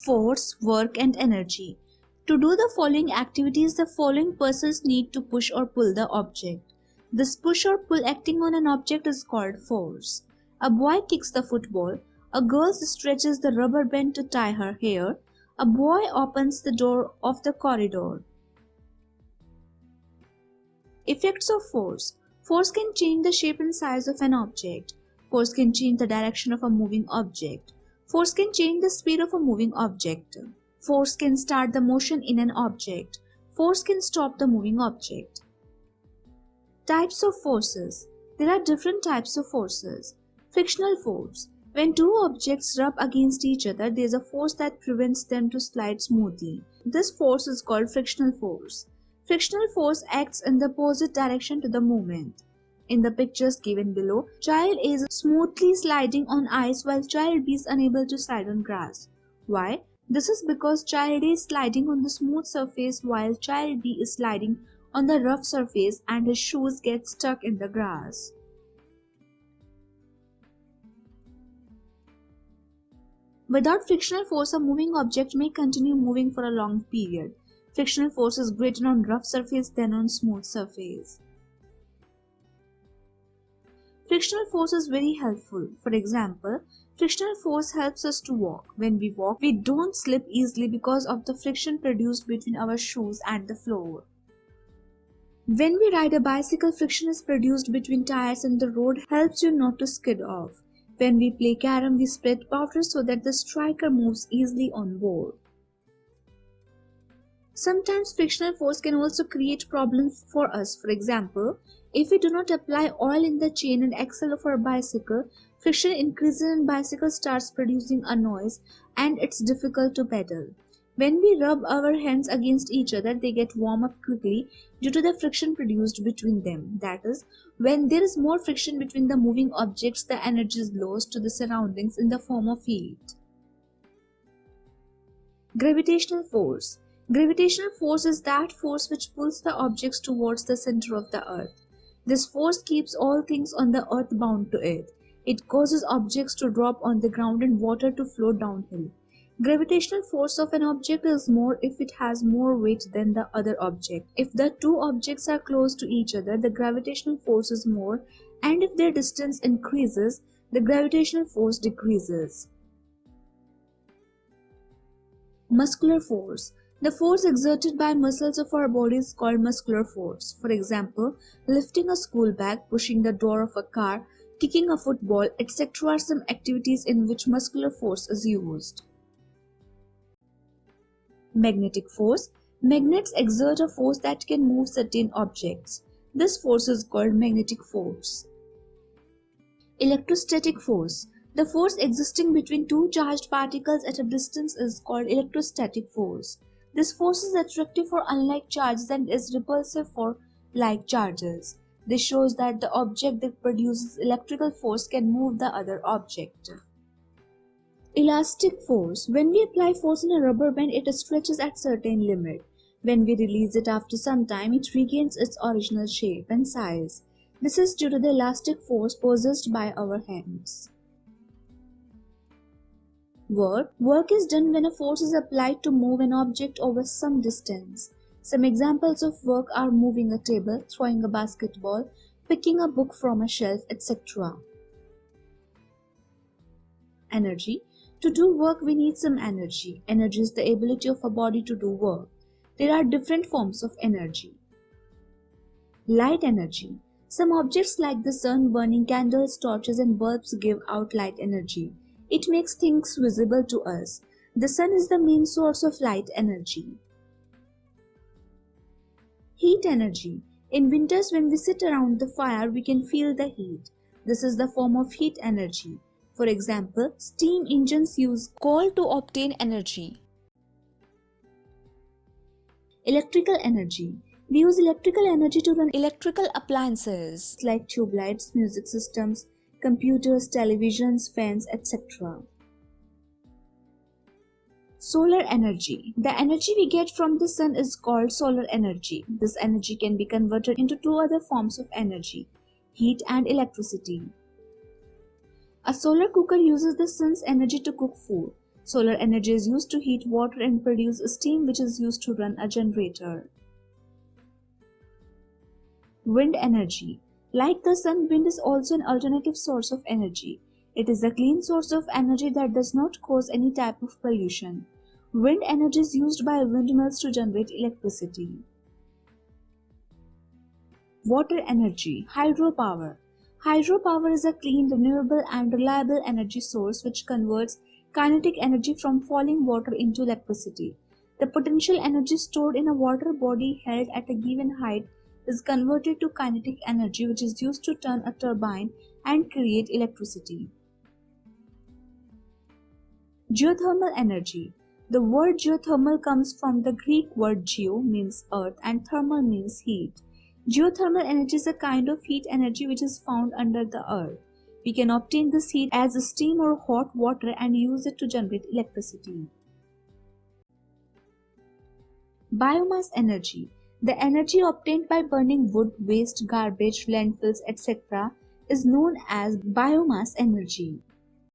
Force, work, and energy. To do the following activities, the following persons need to push or pull the object. This push or pull acting on an object is called force. A boy kicks the football. A girl stretches the rubber band to tie her hair. A boy opens the door of the corridor. Effects of force. Force can change the shape and size of an object. Force can change the direction of a moving object. Force can change the speed of a moving object. Force can start the motion in an object. Force can stop the moving object. Types of forces. There are different types of forces. Frictional force. When two objects rub against each other, there is a force that prevents them to slide smoothly. This force is called frictional force. Frictional force acts in the opposite direction to the movement. In the pictures given below, child A is smoothly sliding on ice while child B is unable to slide on grass. Why? This is because child A is sliding on the smooth surface while child B is sliding on the rough surface and his shoes get stuck in the grass. Without frictional force, a moving object may continue moving for a long period. Frictional force is greater on rough surface than on smooth surface. Frictional force is very helpful. For example, frictional force helps us to walk. When we walk, we don't slip easily because of the friction produced between our shoes and the floor. When we ride a bicycle, friction is produced between tires and the road helps you not to skid off. When we play carom, we spread powder so that the striker moves easily on board. Sometimes frictional force can also create problems for us. For example, if we do not apply oil in the chain and axle of our bicycle, friction increases and bicycle starts producing a noise and it's difficult to pedal. When we rub our hands against each other, they get warm up quickly due to the friction produced between them. That is, when there is more friction between the moving objects, the energy is lost to the surroundings in the form of heat. Gravitational force. Gravitational force is that force which pulls the objects towards the center of the earth. This force keeps all things on the earth bound to it. It causes objects to drop on the ground and water to flow downhill. Gravitational force of an object is more if it has more weight than the other object. If the two objects are close to each other, the gravitational force is more, and if their distance increases, the gravitational force decreases. Muscular force. The force exerted by muscles of our body is called muscular force. For example, lifting a school bag, pushing the door of a car, kicking a football, etc. are some activities in which muscular force is used. Magnetic force. Magnets exert a force that can move certain objects. This force is called magnetic force. Electrostatic force. The force existing between two charged particles at a distance is called electrostatic force. This force is attractive for unlike charges and is repulsive for like charges. This shows that the object that produces electrical force can move the other object. Elastic force. When we apply force in a rubber band, it stretches at certain limit. When we release it after some time, it regains its original shape and size. This is due to the elastic force possessed by our hands. Work. Work is done when a force is applied to move an object over some distance. Some examples of work are moving a table, throwing a basketball, picking a book from a shelf, etc. Energy. To do work, we need some energy. Energy is the ability of a body to do work. There are different forms of energy. Light energy. Some objects like the sun, burning candles, torches, and bulbs give out light energy. It makes things visible to us. The sun is the main source of light energy. Heat energy. In winters, when we sit around the fire, we can feel the heat. This is the form of heat energy. For example, steam engines use coal to obtain energy. Electrical energy. We use electrical energy to run electrical appliances like tube lights, music systems, computers, televisions, fans, etc. Solar energy. The energy we get from the sun is called solar energy. This energy can be converted into two other forms of energy, heat and electricity. A solar cooker uses the sun's energy to cook food. Solar energy is used to heat water and produce steam, which is used to run a generator. Wind energy. Like the sun, wind is also an alternative source of energy. It is a clean source of energy that does not cause any type of pollution. Wind energy is used by windmills to generate electricity. Water energy. Hydropower. Hydropower is a clean, renewable and reliable energy source which converts kinetic energy from falling water into electricity. The potential energy stored in a water body held at a given height is converted to kinetic energy, which is used to turn a turbine and create electricity. Geothermal energy. The word geothermal comes from the Greek word geo means earth and thermal means heat. Geothermal energy is a kind of heat energy which is found under the earth. We can obtain this heat as steam or hot water and use it to generate electricity. Biomass energy. The energy obtained by burning wood, waste, garbage, landfills, etc. is known as biomass energy.